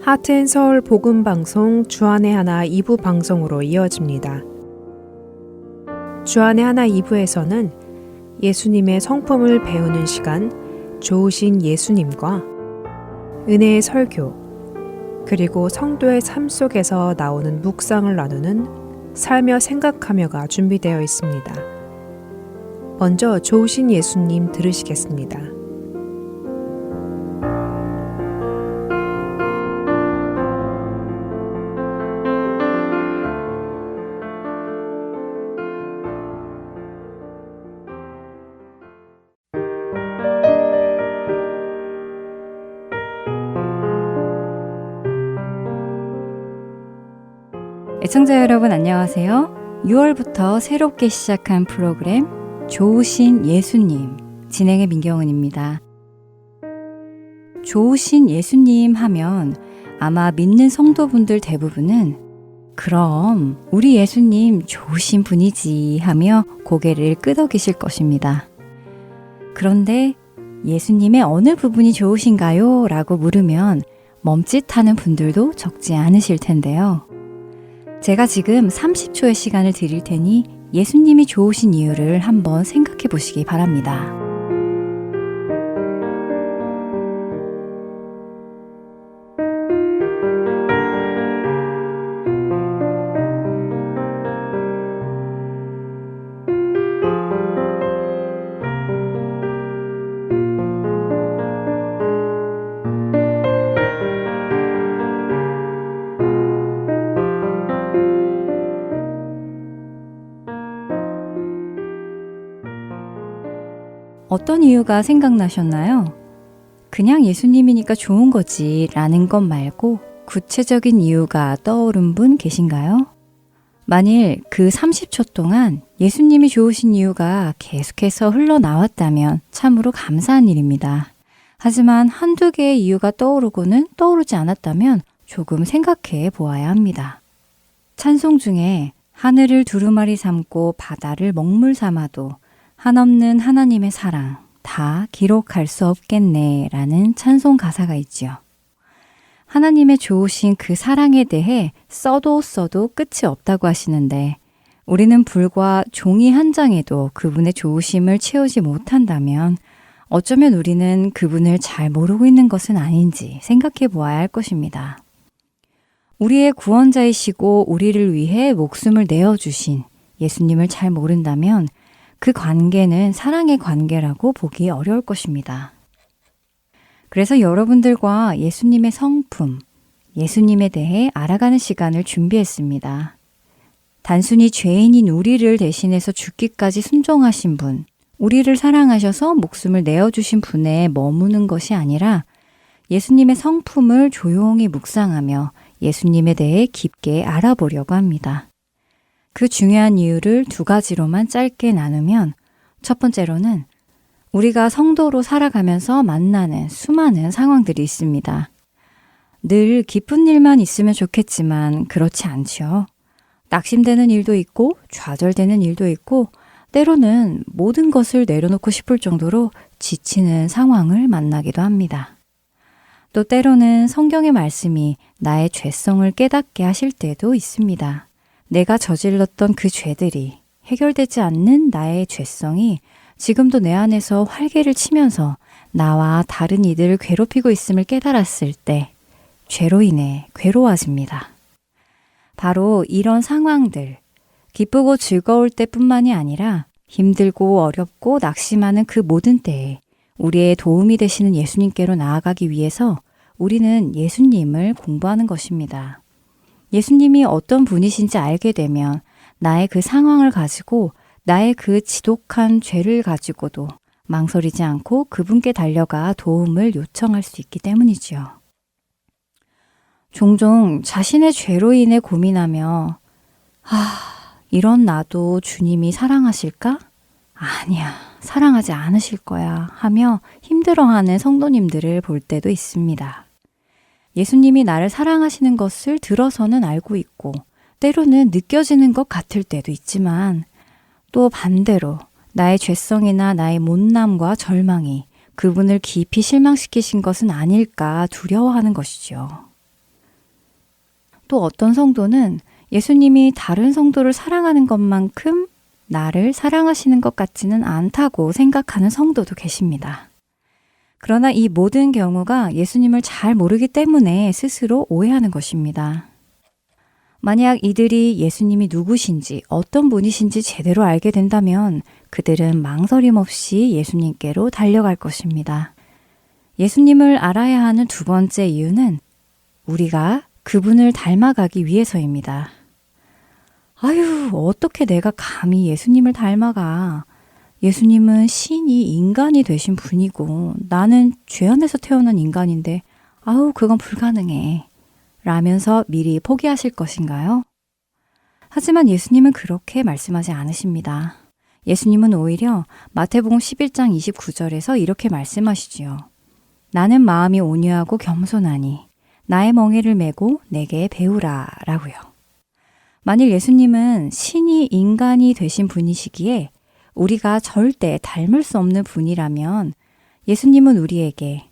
하트앤서울 복음방송 주안의 하나 2부 방송으로 이어집니다. 주안의 하나 2부에서는 예수님의 성품을 배우는 시간, 좋으신 예수님과 은혜의 설교, 그리고 성도의 삶 속에서 나오는 묵상을 나누는 살며 생각하며가 준비되어 있습니다. 먼저 좋으신 예수님 들으시겠습니다. 애청자 여러분 안녕하세요. 6월부터 새롭게 시작한 프로그램 좋으신 예수님 진행의 민경은입니다. 좋으신 예수님 하면 아마 믿는 성도분들 대부분은 그럼 우리 예수님 좋으신 분이지 하며 고개를 끄덕이실 것입니다. 그런데 예수님의 어느 부분이 좋으신가요? 라고 물으면 멈칫하는 분들도 적지 않으실 텐데요. 제가 지금 30초의 시간을 드릴 테니 예수님이 좋으신 이유를 한번 생각해 보시기 바랍니다. 어떤 이유가 생각나셨나요? 그냥 예수님이니까 좋은 거지 라는 것 말고 구체적인 이유가 떠오른 분 계신가요? 만일 그 30초 동안 예수님이 좋으신 이유가 계속해서 흘러나왔다면 참으로 감사한 일입니다. 하지만 한두 개의 이유가 떠오르고는 떠오르지 않았다면 조금 생각해 보아야 합니다. 찬송 중에 하늘을 두루마리 삼고 바다를 먹물 삼아도 한없는 하나님의 사랑 다 기록할 수 없겠네 라는 찬송 가사가 있지요. 하나님의 좋으신 그 사랑에 대해 써도 끝이 없다고 하시는데 우리는 불과 종이 한 장에도 그분의 좋으심을 채우지 못한다면 어쩌면 우리는 그분을 잘 모르고 있는 것은 아닌지 생각해 보아야 할 것입니다. 우리의 구원자이시고 우리를 위해 목숨을 내어주신 예수님을 잘 모른다면 그 관계는 사랑의 관계라고 보기 어려울 것입니다. 그래서 여러분들과 예수님의 성품, 예수님에 대해 알아가는 시간을 준비했습니다. 단순히 죄인인 우리를 대신해서 죽기까지 순종하신 분, 우리를 사랑하셔서 목숨을 내어주신 분에 머무는 것이 아니라 예수님의 성품을 조용히 묵상하며 예수님에 대해 깊게 알아보려고 합니다. 그 중요한 이유를 두 가지로만 짧게 나누면 첫 번째로는 우리가 성도로 살아가면서 만나는 수많은 상황들이 있습니다. 늘 기쁜 일만 있으면 좋겠지만 그렇지 않죠. 낙심되는 일도 있고 좌절되는 일도 있고 때로는 모든 것을 내려놓고 싶을 정도로 지치는 상황을 만나기도 합니다. 또 때로는 성경의 말씀이 나의 죄성을 깨닫게 하실 때도 있습니다. 내가 저질렀던 그 죄들이 해결되지 않는 나의 죄성이 지금도 내 안에서 활개를 치면서 나와 다른 이들을 괴롭히고 있음을 깨달았을 때 죄로 인해 괴로워집니다. 바로 이런 상황들, 기쁘고 즐거울 때뿐만이 아니라 힘들고 어렵고 낙심하는 그 모든 때에 우리의 도움이 되시는 예수님께로 나아가기 위해서 우리는 예수님을 공부하는 것입니다. 예수님이 어떤 분이신지 알게 되면 나의 그 상황을 가지고 나의 그 지독한 죄를 가지고도 망설이지 않고 그분께 달려가 도움을 요청할 수 있기 때문이지요. 종종 자신의 죄로 인해 고민하며 이런 나도 주님이 사랑하실까? 아니야, 사랑하지 않으실 거야 하며 힘들어하는 성도님들을 볼 때도 있습니다. 예수님이 나를 사랑하시는 것을 들어서는 알고 있고 때로는 느껴지는 것 같을 때도 있지만 또 반대로 나의 죄성이나 나의 못남과 절망이 그분을 깊이 실망시키신 것은 아닐까 두려워하는 것이죠. 또 어떤 성도는 예수님이 다른 성도를 사랑하는 것만큼 나를 사랑하시는 것 같지는 않다고 생각하는 성도도 계십니다. 그러나 이 모든 경우가 예수님을 잘 모르기 때문에 스스로 오해하는 것입니다. 만약 이들이 예수님이 누구신지 어떤 분이신지 제대로 알게 된다면 그들은 망설임 없이 예수님께로 달려갈 것입니다. 예수님을 알아야 하는 두 번째 이유는 우리가 그분을 닮아가기 위해서입니다. 아유, 어떻게 내가 감히 예수님을 닮아가. 예수님은 신이 인간이 되신 분이고 나는 죄 안에서 태어난 인간인데 아우, 그건 불가능해. 라면서 미리 포기하실 것인가요? 하지만 예수님은 그렇게 말씀하지 않으십니다. 예수님은 오히려 마태복음 11장 29절에서 이렇게 말씀하시지요. 나는 마음이 온유하고 겸손하니 나의 멍에를 메고 내게 배우라 라고요. 만일 예수님은 신이 인간이 되신 분이시기에 우리가 절대 닮을 수 없는 분이라면 예수님은 우리에게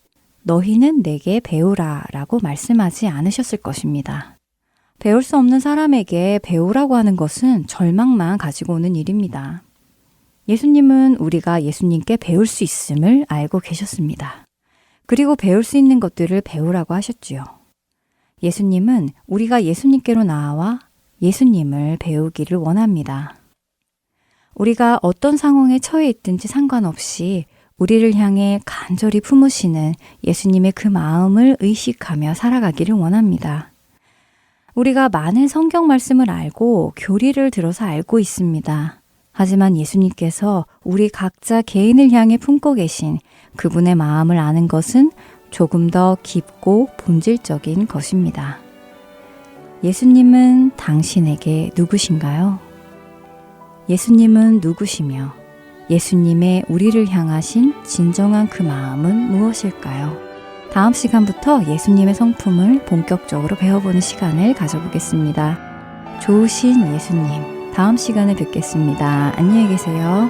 너희는 내게 배우라 라고 말씀하지 않으셨을 것입니다. 배울 수 없는 사람에게 배우라고 하는 것은 절망만 가지고 오는 일입니다. 예수님은 우리가 예수님께 배울 수 있음을 알고 계셨습니다. 그리고 배울 수 있는 것들을 배우라고 하셨지요. 예수님은 우리가 예수님께로 나아와 예수님을 배우기를 원합니다. 우리가 어떤 상황에 처해 있든지 상관없이 우리를 향해 간절히 품으시는 예수님의 그 마음을 의식하며 살아가기를 원합니다. 우리가 많은 성경 말씀을 알고 교리를 들어서 알고 있습니다. 하지만 예수님께서 우리 각자 개인을 향해 품고 계신 그분의 마음을 아는 것은 조금 더 깊고 본질적인 것입니다. 예수님은 당신에게 누구신가요? 예수님은 누구시며 예수님의 우리를 향하신 진정한 그 마음은 무엇일까요? 다음 시간부터 예수님의 성품을 본격적으로 배워보는 시간을 가져보겠습니다. 좋으신 예수님, 다음 시간에 뵙겠습니다. 안녕히 계세요.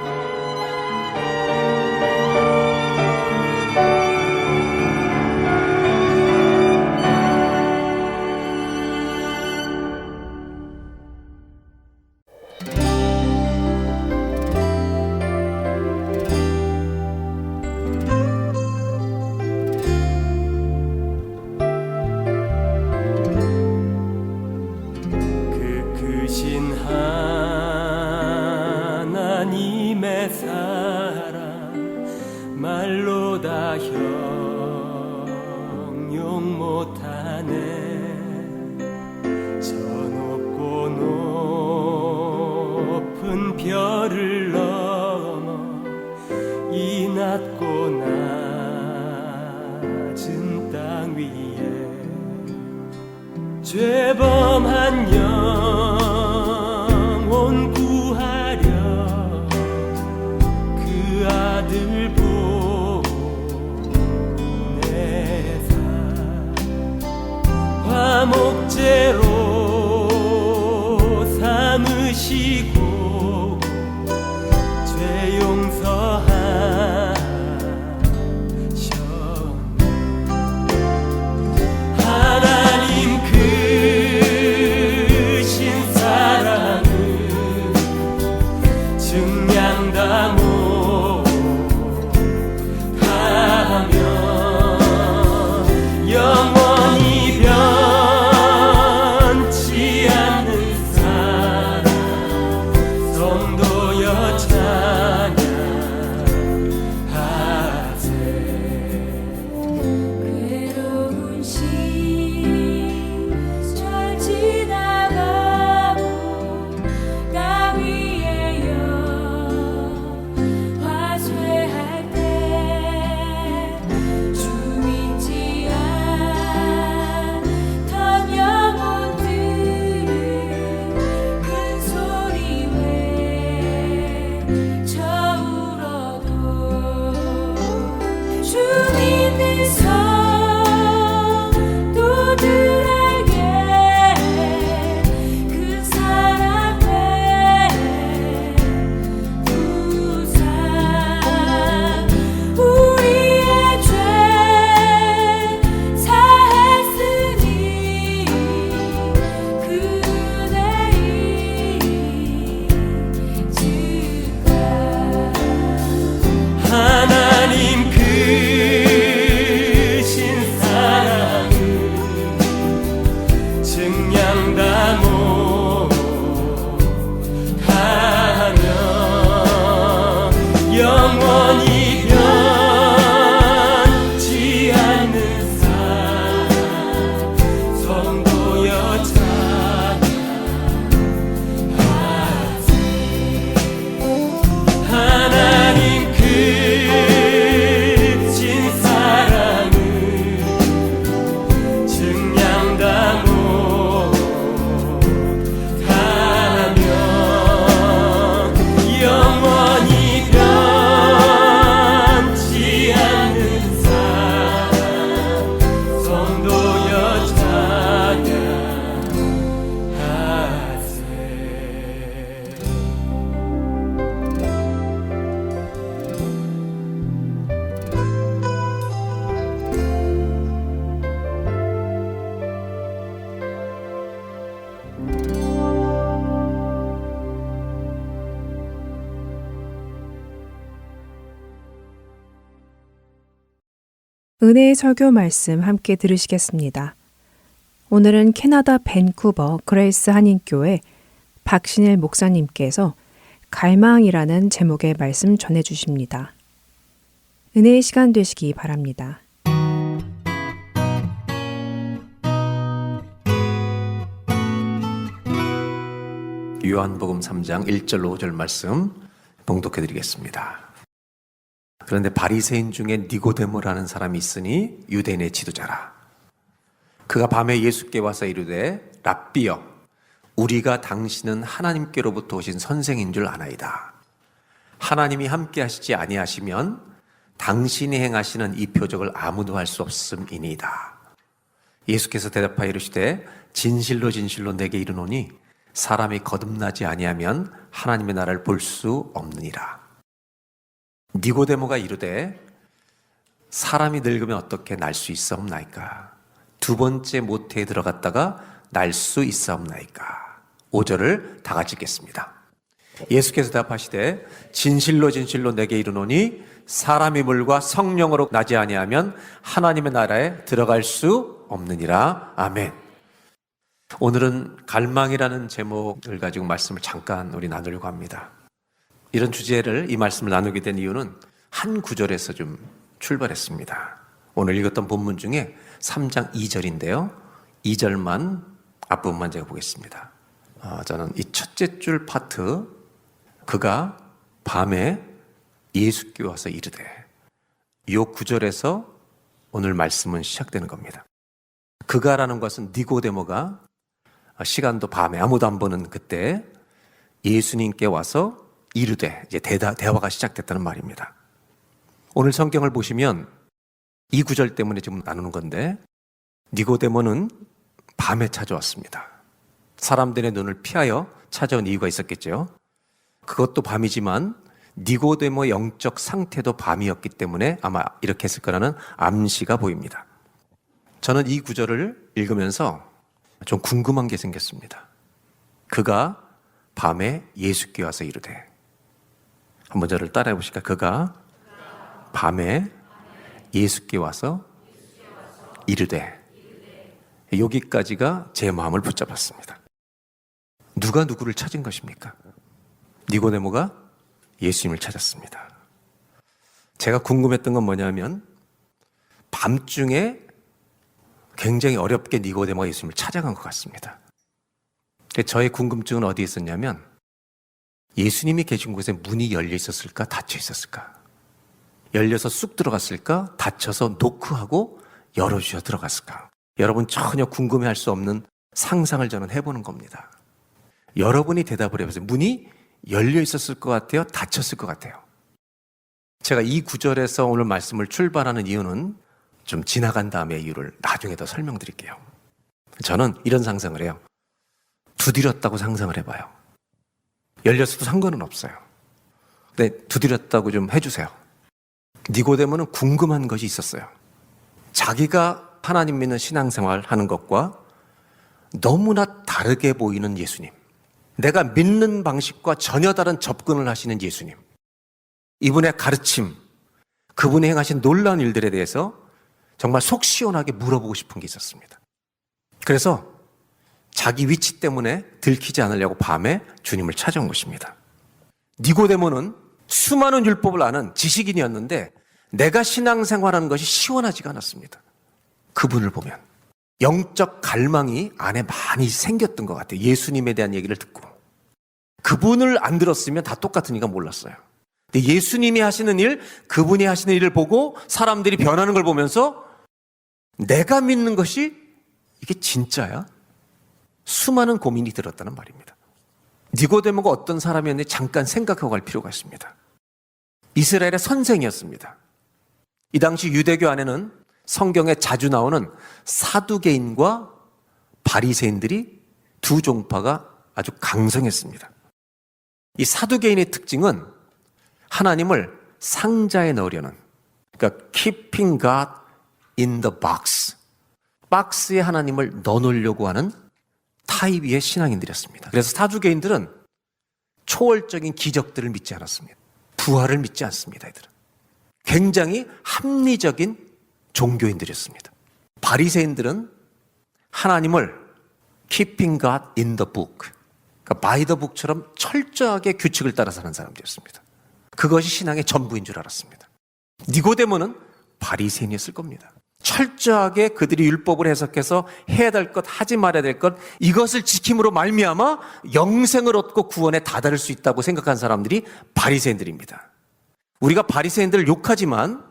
죄범한 영혼 구하려 그 아들 보내사 화목제로 삼으시고 죄 용서하셨네. 하나님 그 신세 은혜의 설교 말씀 함께 들으시겠습니다. 오늘은 캐나다 밴쿠버 그레이스 한인교회 박신일 목사님께서 갈망이라는 제목의 말씀 전해주십니다. 은혜의 시간 되시기 바랍니다. 요한복음 3장 1절로 5절 말씀 봉독해 드리겠습니다. 그런데 바리새인 중에 니고데모라는 사람이 있으니 유대인의 지도자라. 그가 밤에 예수께 와서 이르되 랍비여, 우리가 당신은 하나님께로부터 오신 선생인 줄 아나이다. 하나님이 함께 하시지 아니하시면 당신이 행하시는 이 표적을 아무도 할 수 없음이니이다. 예수께서 대답하여 이르시되 진실로 진실로 내게 이르노니 사람이 거듭나지 아니하면 하나님의 나라를 볼 수 없느니라. 니고데모가 이르되 사람이 늙으면 어떻게 날 수 있사옵나이까? 두 번째 모태에 들어갔다가 날 수 있사옵나이까? 5절을 다 같이 읽겠습니다. 예수께서 대답하시되 진실로 진실로 내게 이르노니 사람이 물과 성령으로 나지 아니하면 하나님의 나라에 들어갈 수 없느니라. 아멘. 오늘은 갈망이라는 제목을 가지고 말씀을 잠깐 우리 나누려고 합니다. 이런 주제를, 이 말씀을 나누게 된 이유는 한 구절에서 좀 출발했습니다. 오늘 읽었던 본문 중에 3장 2절인데요. 2절만, 앞부분만 제가 보겠습니다. 저는 이 첫째 줄 파트, 그가 밤에 예수께 와서 이르되, 이 구절에서 오늘 말씀은 시작되는 겁니다. 그가라는 것은 니고데모가 시간도 밤에 아무도 안 보는 그때 예수님께 와서 이르되, 이제 대화가 시작됐다는 말입니다. 오늘 성경을 보시면 이 구절 때문에 지금 나누는 건데, 니고데모는 밤에 찾아왔습니다. 사람들의 눈을 피하여 찾아온 이유가 있었겠죠. 그것도 밤이지만 니고데모의 영적 상태도 밤이었기 때문에 아마 이렇게 했을 거라는 암시가 보입니다. 저는 이 구절을 읽으면서 좀 궁금한 게 생겼습니다. 그가 밤에 예수께 와서 이르되, 한번 저를 따라해 보실까요? 그가 밤에 예수께 와서 이르되, 여기까지가 제 마음을 붙잡았습니다. 누가 누구를 찾은 것입니까? 니고데모가 예수님을 찾았습니다. 제가 궁금했던 건 뭐냐면, 밤중에 굉장히 어렵게 니고데모가 예수님을 찾아간 것 같습니다. 저의 궁금증은 어디에 있었냐면, 예수님이 계신 곳에 문이 열려 있었을까? 닫혀 있었을까? 열려서 쑥 들어갔을까? 닫혀서 노크하고 열어주셔 들어갔을까? 여러분 전혀 궁금해할 수 없는 상상을 저는 해보는 겁니다. 여러분이 대답을 해보세요. 문이 열려 있었을 것 같아요? 닫혔을 것 같아요? 제가 이 구절에서 오늘 말씀을 출발하는 이유는 좀 지나간 다음에 이유를 나중에 더 설명드릴게요. 저는 이런 상상을 해요. 두드렸다고 상상을 해봐요. 열렸어도 상관은 없어요. 근데 두드렸다고 좀 해주세요. 니고데모는 궁금한 것이 있었어요. 자기가 하나님 믿는 신앙생활 하는 것과 너무나 다르게 보이는 예수님, 내가 믿는 방식과 전혀 다른 접근을 하시는 예수님, 이분의 가르침, 그분이 행하신 놀라운 일들에 대해서 정말 속 시원하게 물어보고 싶은 게 있었습니다. 그래서 자기 위치 때문에 들키지 않으려고 밤에 주님을 찾아온 것입니다. 니고데모는 수많은 율법을 아는 지식인이었는데 내가 신앙생활하는 것이 시원하지가 않았습니다. 그분을 보면 영적 갈망이 안에 많이 생겼던 것 같아요. 예수님에 대한 얘기를 듣고. 그분을 안 들었으면 다 똑같으니까 몰랐어요. 근데 예수님이 하시는 일, 그분이 하시는 일을 보고 사람들이 변하는 걸 보면서 내가 믿는 것이 이게 진짜야? 수많은 고민이 들었다는 말입니다. 니고데모가 어떤 사람이었는지 잠깐 생각하고 갈 필요가 있습니다. 이스라엘의 선생이었습니다. 이 당시 유대교 안에는 성경에 자주 나오는 사두개인과 바리새인들이 두 종파가 아주 강성했습니다. 이 사두개인의 특징은 하나님을 상자에 넣으려는, 그러니까 keeping God in the box, 박스에 하나님을 넣어놓으려고 하는 타입의 신앙인들이었습니다. 그래서 사두개인들은 초월적인 기적들을 믿지 않았습니다. 부활을 믿지 않습니다. 이들은 굉장히 합리적인 종교인들이었습니다. 바리새인들은 하나님을 keeping God in the book, 그러니까 by the book처럼 철저하게 규칙을 따라 사는 사람들이었습니다. 그것이 신앙의 전부인 줄 알았습니다. 니고데모는 바리새인이었을 겁니다. 철저하게 그들이 율법을 해석해서 해야 될 것, 하지 말아야 될 것, 이것을 지킴으로 말미암아 영생을 얻고 구원에 다다를 수 있다고 생각한 사람들이 바리새인들입니다. 우리가 바리새인들을 욕하지만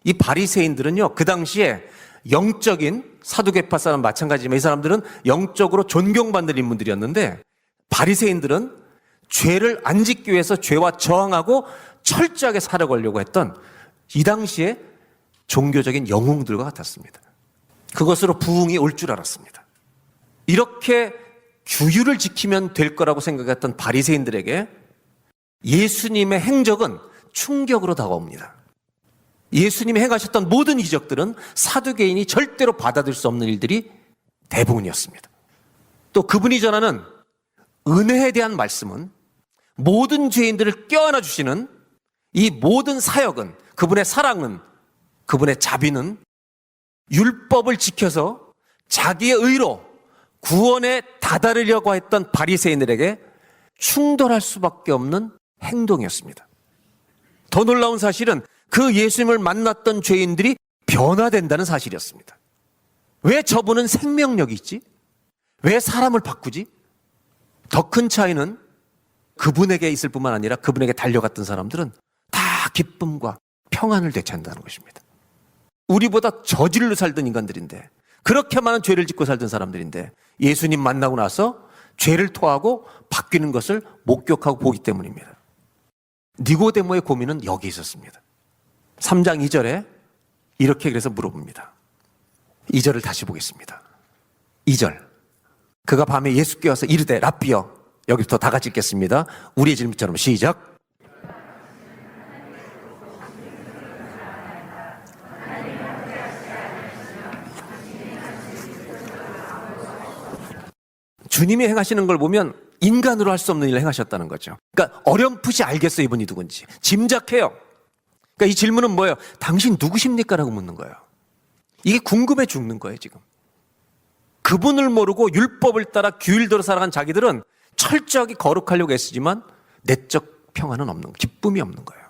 이 바리새인들은요, 그 당시에 영적인 사두개파 사람 마찬가지지만 이 사람들은 영적으로 존경받는 인물들이었는데, 바리새인들은 죄를 안 짓기 위해서 죄와 저항하고 철저하게 살아가려고 했던 이 당시에 종교적인 영웅들과 같았습니다. 그것으로 부흥이 올 줄 알았습니다. 이렇게 규율을 지키면 될 거라고 생각했던 바리새인들에게 예수님의 행적은 충격으로 다가옵니다. 예수님이 행하셨던 모든 기적들은 사두개인이 절대로 받아들일 수 없는 일들이 대부분이었습니다. 또 그분이 전하는 은혜에 대한 말씀은, 모든 죄인들을 껴안아 주시는 이 모든 사역은, 그분의 사랑은, 그분의 자비는 율법을 지켜서 자기의 의로 구원에 다다르려고 했던 바리새인들에게 충돌할 수밖에 없는 행동이었습니다. 더 놀라운 사실은 그 예수님을 만났던 죄인들이 변화된다는 사실이었습니다. 왜 저분은 생명력이 있지? 왜 사람을 바꾸지? 더 큰 차이는 그분에게 있을 뿐만 아니라 그분에게 달려갔던 사람들은 다 기쁨과 평안을 되찾는다는 것입니다. 우리보다 저질로 살던 인간들인데, 그렇게 많은 죄를 짓고 살던 사람들인데 예수님 만나고 나서 죄를 토하고 바뀌는 것을 목격하고 보기 때문입니다. 니고데모의 고민은 여기 있었습니다. 3장 2절에 이렇게 그래서 물어봅니다. 2절을 다시 보겠습니다. 2절. 그가 밤에 예수께 와서 이르되 랍비여, 여기부터 다 같이 읽겠습니다. 우리의 질문처럼 시작. 주님이 행하시는 걸 보면 인간으로 할 수 없는 일을 행하셨다는 거죠. 그러니까 어렴풋이 알겠어, 이분이 누군지. 짐작해요. 그러니까 이 질문은 뭐예요? 당신 누구십니까? 라고 묻는 거예요. 이게 궁금해 죽는 거예요, 지금. 그분을 모르고 율법을 따라 규율대로 살아간 자기들은 철저하게 거룩하려고 애쓰지만 내적 평안은 없는, 기쁨이 없는 거예요.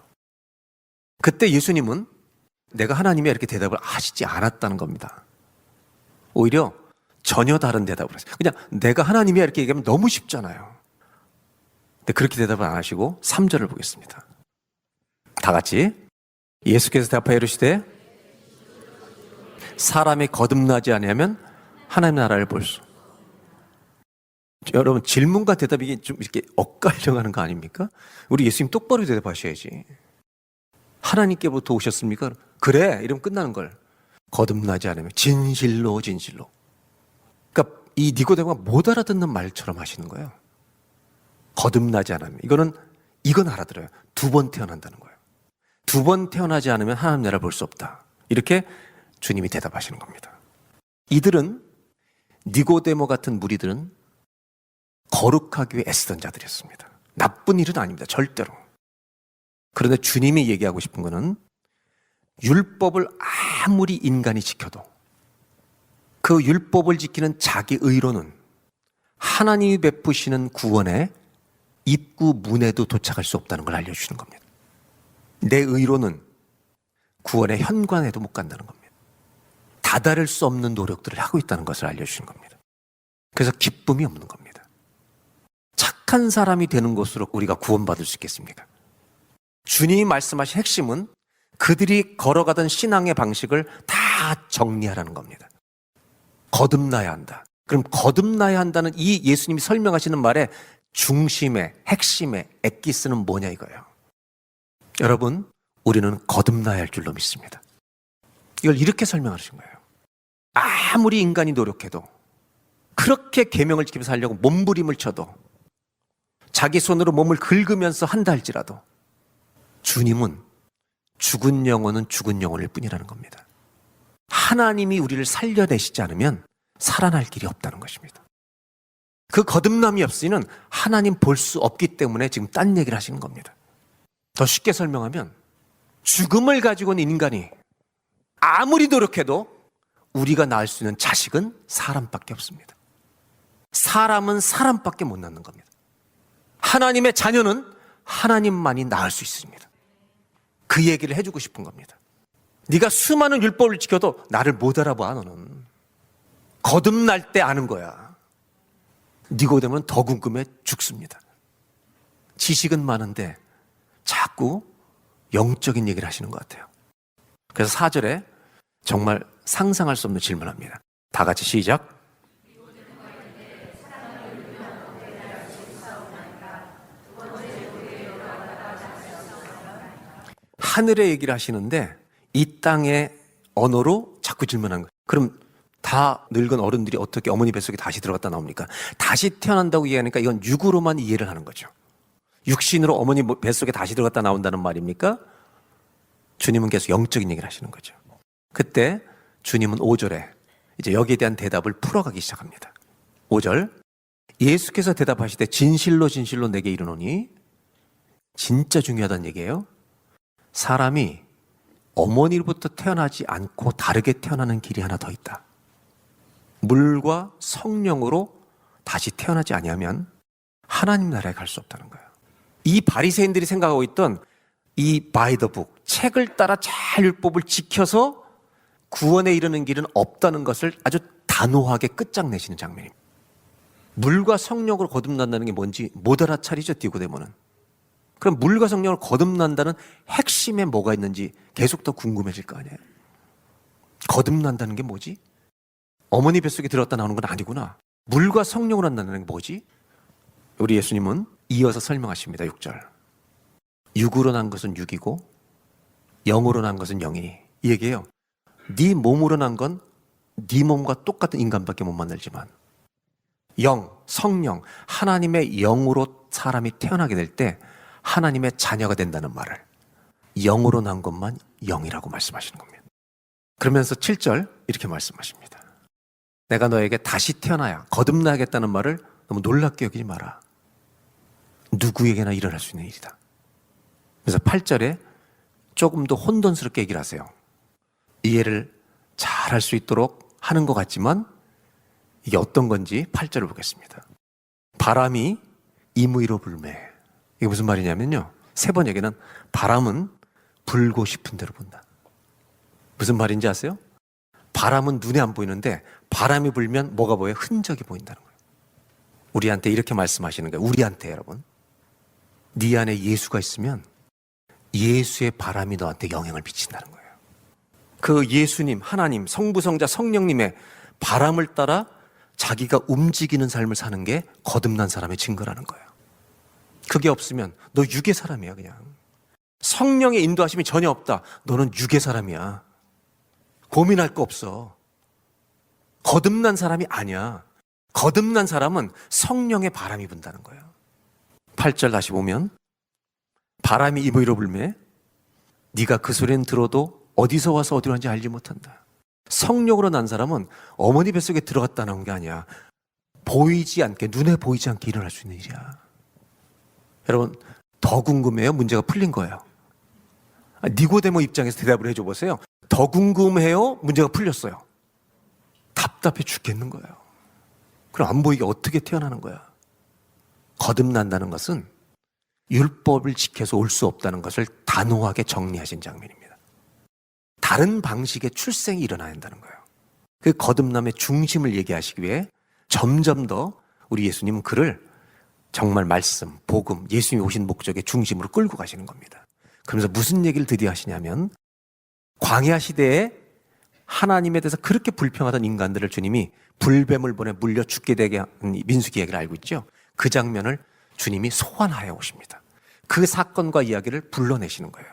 그때 예수님은 내가 하나님이야 이렇게 대답을 하시지 않았다는 겁니다. 오히려 전혀 다른 대답을 했어요. 그냥 내가 하나님이야 이렇게 얘기하면 너무 쉽잖아요. 근데 그렇게 대답을 안 하시고 3절을 보겠습니다. 다 같이. 예수께서 대답하여 이르시되 사람이 거듭나지 아니하면 하나님 나라를 볼 수. 여러분, 질문과 대답이 좀 이렇게 엇갈려 가는 거 아닙니까? 우리 예수님 똑바로 대답하셔야지. 하나님께부터 오셨습니까? 그래, 이러면 끝나는 걸. 거듭나지 않으면 진실로 진실로. 그러니까 이 니고데모가 못 알아듣는 말처럼 하시는 거예요. 거듭나지 않으면. 이건 알아들어요. 2번 태어난다는 거예요. 2번 태어나지 않으면 하나님 나라를 볼 수 없다. 이렇게 주님이 대답하시는 겁니다. 이들은, 니고데모 같은 무리들은 거룩하기 위해 애쓰던 자들이었습니다. 나쁜 일은 아닙니다. 절대로. 그런데 주님이 얘기하고 싶은 것은 율법을 아무리 인간이 지켜도 그 율법을 지키는 자기 의로는 하나님이 베푸시는 구원의 입구 문에도 도착할 수 없다는 걸 알려주시는 겁니다. 내 의로는 구원의 현관에도 못 간다는 겁니다. 다다를 수 없는 노력들을 하고 있다는 것을 알려주시는 겁니다. 그래서 기쁨이 없는 겁니다. 착한 사람이 되는 것으로 우리가 구원받을 수 있겠습니까? 주님이 말씀하신 핵심은 그들이 걸어가던 신앙의 방식을 다 정리하라는 겁니다. 거듭나야 한다. 그럼 거듭나야 한다는 이 예수님이 설명하시는 말의 중심의 핵심의 엑기스는 뭐냐 이거예요. 여러분, 우리는 거듭나야 할 줄로 믿습니다. 이걸 이렇게 설명하신 거예요. 아무리 인간이 노력해도, 그렇게 계명을 지키면서 살려고 몸부림을 쳐도, 자기 손으로 몸을 긁으면서 한다 할지라도 주님은 죽은 영혼은 죽은 영혼일 뿐이라는 겁니다. 하나님이 우리를 살려내시지 않으면 살아날 길이 없다는 것입니다. 그 거듭남이 없이는 하나님 볼 수 없기 때문에 지금 딴 얘기를 하시는 겁니다. 더 쉽게 설명하면 죽음을 가지고 있는 인간이 아무리 노력해도 우리가 낳을 수 있는 자식은 사람밖에 없습니다. 사람은 사람밖에 못 낳는 겁니다. 하나님의 자녀는 하나님만이 낳을 수 있습니다. 그 얘기를 해주고 싶은 겁니다. 네가 수많은 율법을 지켜도 나를 못 알아봐. 너는 거듭날 때 아는 거야. 니고데모는 더 궁금해 죽습니다. 지식은 많은데 자꾸 영적인 얘기를 하시는 것 같아요. 그래서 4절에 정말 상상할 수 없는 질문을 합니다. 다 같이 시작. 하늘의 얘기를 하시는데 이 땅의 언어로 자꾸 질문하는 거예요. 그럼 다 늙은 어른들이 어떻게 어머니 뱃속에 다시 들어갔다 나옵니까? 다시 태어난다고 이해하니까 이건 육으로만 이해를 하는 거죠. 육신으로 어머니 뱃속에 다시 들어갔다 나온다는 말입니까? 주님은 계속 영적인 얘기를 하시는 거죠. 그때 주님은 5절에 이제 여기에 대한 대답을 풀어가기 시작합니다. 5절 예수께서 대답하시되 진실로 진실로 내게 이르노니, 진짜 중요하다는 얘기예요. 사람이 어머니로부터 태어나지 않고 다르게 태어나는 길이 하나 더 있다. 물과 성령으로 다시 태어나지 아니하면 하나님 나라에 갈 수 없다는 거예요. 이 바리새인들이 생각하고 있던 이 바이 더 북, 책을 따라 잘 율법을 지켜서 구원에 이르는 길은 없다는 것을 아주 단호하게 끝장내시는 장면입니다. 물과 성령으로 거듭난다는 게 뭔지 못 알아차리죠, 니고데모는. 그럼 물과 성령을 거듭난다는 핵심에 뭐가 있는지 계속 더 궁금해질 거 아니에요. 거듭난다는 게 뭐지? 어머니 뱃속에 들어갔다 나오는 건 아니구나. 물과 성령으로 한다는 게 뭐지? 우리 예수님은 이어서 설명하십니다. 6절. 육으로 난 것은 육이고 영으로 난 것은 영이니. 이 얘기예요. 네 몸으로 난 건 네 몸과 똑같은 인간밖에 못 만들지만 영, 성령, 하나님의 영으로 사람이 태어나게 될 때 하나님의 자녀가 된다는 말을 영으로 난 것만 영이라고 말씀하시는 겁니다. 그러면서 7절 이렇게 말씀하십니다. 내가 너에게 다시 태어나야 거듭나야겠다는 말을 너무 놀랍게 여기지 마라. 누구에게나 일어날 수 있는 일이다. 그래서 8절에 조금 더 혼돈스럽게 얘기를 하세요. 이해를 잘 할 수 있도록 하는 것 같지만 이게 어떤 건지 8절을 보겠습니다. 바람이 임의로 불매. 이게 무슨 말이냐면요, 세 번역에는 바람은 불고 싶은 대로 분다. 무슨 말인지 아세요? 바람은 눈에 안 보이는데 바람이 불면 뭐가 보여요? 흔적이 보인다는 거예요. 우리한테 이렇게 말씀하시는 거예요. 우리한테 여러분, 네 안에 예수가 있으면 예수의 바람이 너한테 영향을 미친다는 거예요. 그 예수님, 하나님, 성부, 성자, 성령님의 바람을 따라 자기가 움직이는 삶을 사는 게 거듭난 사람의 증거라는 거예요. 그게 없으면 너 육의 사람이야. 그냥 성령의 인도하심이 전혀 없다. 너는 육의 사람이야. 고민할 거 없어. 거듭난 사람이 아니야. 거듭난 사람은 성령의 바람이 분다는 거예요. 8절 다시 보면 바람이 임의로 불매 네가 그 소리는 들어도 어디서 와서 어디로 간지 알지 못한다. 성령으로 난 사람은 어머니 뱃속에 들어갔다 나온 게 아니야. 보이지 않게, 눈에 보이지 않게 일어날 수 있는 일이야. 여러분, 더 궁금해요? 문제가 풀린 거예요? 니고데모 입장에서 대답을 해줘 보세요. 더 궁금해요? 문제가 풀렸어요. 답답해 죽겠는 거예요. 그럼 안 보이게 어떻게 태어나는 거야? 거듭난다는 것은 율법을 지켜서 올 수 없다는 것을 단호하게 정리하신 장면입니다. 다른 방식의 출생이 일어나야 한다는 거예요. 그 거듭남의 중심을 얘기하시기 위해 점점 더 우리 예수님은 그를 정말 말씀, 복음, 예수님이 오신 목적의 중심으로 끌고 가시는 겁니다. 그러면서 무슨 얘기를 드디어 하시냐면 광야 시대에 하나님에 대해서 그렇게 불평하던 인간들을 주님이 불뱀을 보내 물려 죽게 되게 한 민수기 얘기를 알고 있죠. 그 장면을 주님이 소환하여 오십니다. 그 사건과 이야기를 불러내시는 거예요.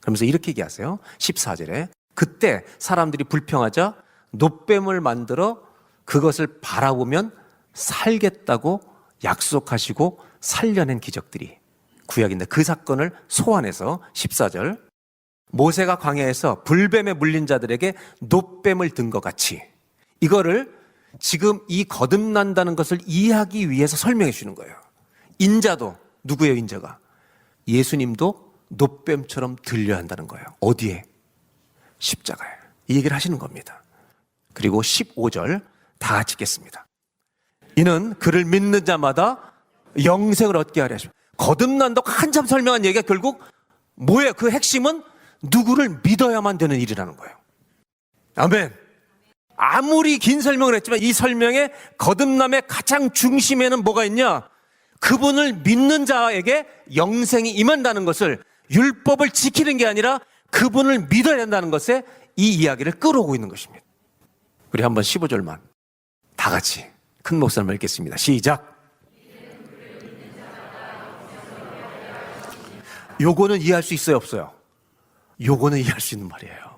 그러면서 이렇게 얘기하세요. 14절에 그때 사람들이 불평하자 놋뱀을 만들어 그것을 바라보면 살겠다고 약속하시고 살려낸 기적들이 구약인데 그 사건을 소환해서 14절 모세가 광야에서 불뱀에 물린 자들에게 놋뱀을 든 것 같이 이거를 지금 이 거듭난다는 것을 이해하기 위해서 설명해 주는 거예요. 인자도 누구예요? 인자가 예수님도 놋뱀처럼 들려야 한다는 거예요. 어디에? 십자가에. 이 얘기를 하시는 겁니다. 그리고 15절 다 같이 읽겠습니다. 이는 그를 믿는 자마다 영생을 얻게 하려 하십니다. 거듭난다고 한참 설명한 얘기가 결국 뭐예요? 그 핵심은 누구를 믿어야만 되는 일이라는 거예요. 아멘. 아무리 긴 설명을 했지만 이 설명의 거듭남의 가장 중심에는 뭐가 있냐? 그분을 믿는 자에게 영생이 임한다는 것을, 율법을 지키는 게 아니라 그분을 믿어야 한다는 것에 이 이야기를 끌어오고 있는 것입니다. 우리 한번 15절만 다 같이 큰 목소리로 읽겠습니다. 시작. 요거는 이해할 수 있어요, 없어요? 요거는 이해할 수 있는 말이에요.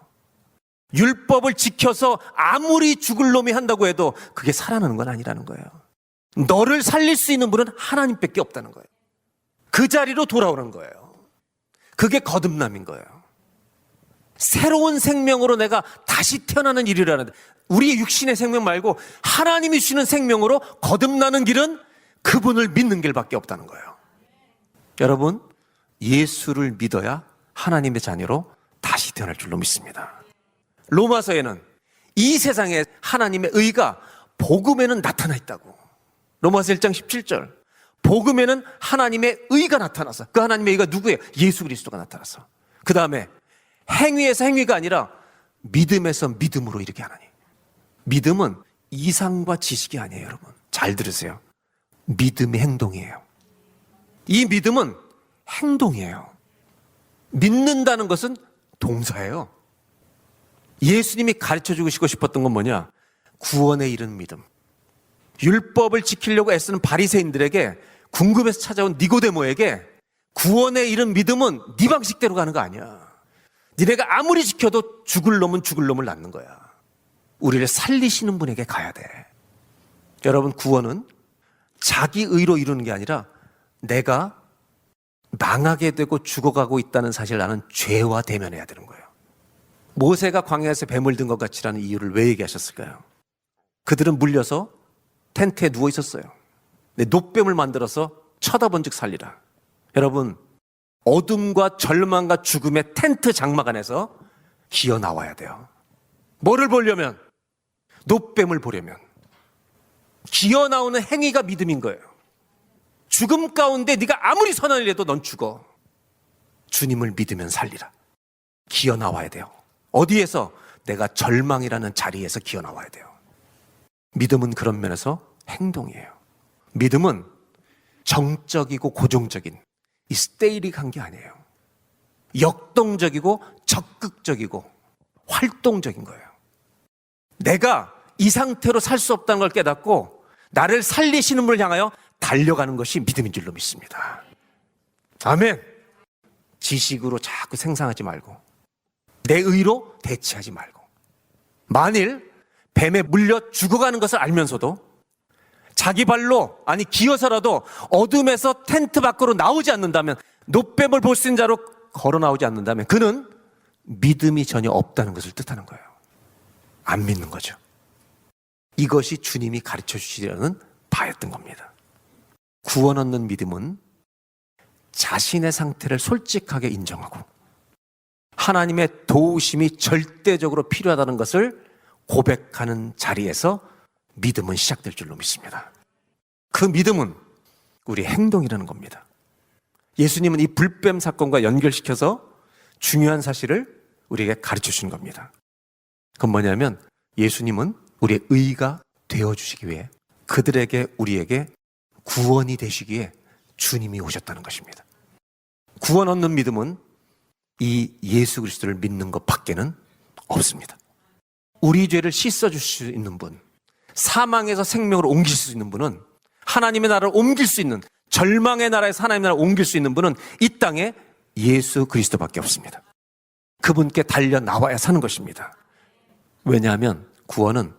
율법을 지켜서 아무리 죽을 놈이 한다고 해도 그게 살아나는 건 아니라는 거예요. 너를 살릴 수 있는 분은 하나님밖에 없다는 거예요. 그 자리로 돌아오는 거예요. 그게 거듭남인 거예요. 새로운 생명으로 내가 다시 태어나는 일이라는데, 우리의 육신의 생명 말고 하나님이 주시는 생명으로 거듭나는 길은 그분을 믿는 길밖에 없다는 거예요. 여러분, 예수를 믿어야 하나님의 자녀로 다시 태어날 줄로 믿습니다. 로마서에는 이 세상에 하나님의 의가 복음에는 나타나 있다고. 로마서 1장 17절. 복음에는 하나님의 의가 나타나서, 그 하나님의 의가 누구예요? 예수 그리스도가 나타나서. 그 다음에 행위에서 행위가 아니라 믿음에서 믿음으로 이르게 하나니. 믿음은 이상과 지식이 아니에요, 여러분. 잘 들으세요. 믿음이 행동이에요. 이 믿음은 행동이에요. 믿는다는 것은 동사예요. 예수님이 가르쳐주고 싶었던 건 뭐냐? 구원에 이르는 믿음. 율법을 지키려고 애쓰는 바리새인들에게, 궁금해서 찾아온 니고데모에게 구원에 이른 믿음은 네 방식대로 가는 거 아니야. 니네가 아무리 지켜도 죽을 놈은 죽을 놈을 낳는 거야. 우리를 살리시는 분에게 가야 돼. 여러분, 구원은 자기 의로 이루는 게 아니라 내가 망하게 되고 죽어가고 있다는 사실을 나는 죄와 대면해야 되는 거예요. 모세가 광야에서 뱀을 든 것 같이라는 이유를 왜 얘기하셨을까요? 그들은 물려서 텐트에 누워 있었어요. 노뱀을 만들어서 쳐다본 즉 살리라. 여러분, 어둠과 절망과 죽음의 텐트 장막 안에서 기어 나와야 돼요. 뭐를 보려면? 노뱀을 보려면. 기어 나오는 행위가 믿음인 거예요. 죽음 가운데 네가 아무리 선한 일 해도 넌 죽어. 주님을 믿으면 살리라. 기어 나와야 돼요. 어디에서? 내가 절망이라는 자리에서 기어 나와야 돼요. 믿음은 그런 면에서 행동이에요. 믿음은 정적이고 고정적인 이 스테이릭한 게 아니에요. 역동적이고 적극적이고 활동적인 거예요. 내가 이 상태로 살 수 없다는 걸 깨닫고 나를 살리시는 분을 향하여 달려가는 것이 믿음인 줄로 믿습니다. 아멘. 지식으로 자꾸 생산하지 말고 내 의로 대치하지 말고, 만일 뱀에 물려 죽어가는 것을 알면서도 자기 발로, 아니 기어서라도 어둠에서 텐트 밖으로 나오지 않는다면, 노뱀을 볼 수 있는 자로 걸어 나오지 않는다면 그는 믿음이 전혀 없다는 것을 뜻하는 거예요. 안 믿는 거죠. 이것이 주님이 가르쳐 주시려는 바였던 겁니다. 구원 얻는 믿음은 자신의 상태를 솔직하게 인정하고 하나님의 도우심이 절대적으로 필요하다는 것을 고백하는 자리에서 믿음은 시작될 줄로 믿습니다. 그 믿음은 우리 행동이라는 겁니다. 예수님은 이 불뱀 사건과 연결시켜서 중요한 사실을 우리에게 가르쳐 주신 겁니다. 그건 뭐냐면, 예수님은 우리의 의가 되어주시기 위해, 그들에게, 우리에게 구원이 되시기에 주님이 오셨다는 것입니다. 구원 얻는 믿음은 이 예수 그리스도를 믿는 것 밖에는 없습니다. 우리 죄를 씻어줄 수 있는 분, 사망에서 생명으로 옮길 수 있는 분은, 하나님의 나라를 옮길 수 있는, 절망의 나라에서 하나님의 나라를 옮길 수 있는 분은 이 땅에 예수 그리스도밖에 없습니다. 그분께 달려 나와야 사는 것입니다. 왜냐하면 구원은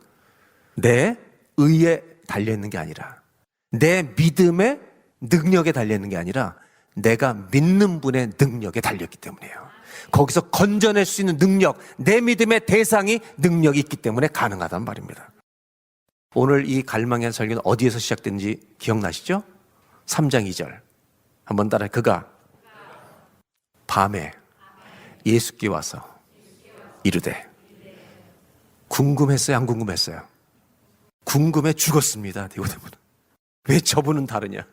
내 의에 달려있는 게 아니라, 내 믿음의 능력에 달려있는 게 아니라 내가 믿는 분의 능력에 달려있기 때문이에요. 거기서 건져낼 수 있는 능력, 내 믿음의 대상이 능력이 있기 때문에 가능하단 말입니다. 오늘 이 갈망의 설교는 어디에서 시작된지 기억나시죠? 3장 2절 한번 따라해. 그가 밤에 예수께 와서 이르되 궁금했어요? 안 궁금했어요? 궁금해 죽었습니다. 니고데모는. 왜 저분은 다르냐?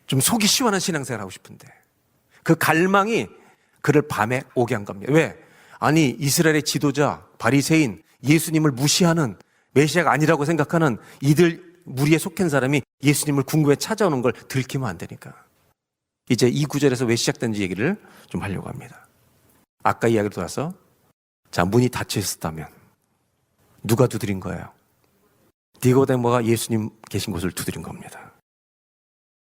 좀 속이 시원한 신앙생활 하고 싶은데 그 갈망이 그를 밤에 오게 한 겁니다. 왜? 아니 이스라엘의 지도자 바리새인 예수님을 무시하는 메시아가 아니라고 생각하는 이들 무리에 속한 사람이 예수님을 궁금해 찾아오는 걸 들키면 안 되니까. 이제 이 구절에서 왜 시작된지 얘기를 좀 하려고 합니다. 아까 이야기로 돌아서 자, 문이 닫혀 있었다면 누가 두드린 거예요? 니고데모가 예수님 계신 곳을 두드린 겁니다.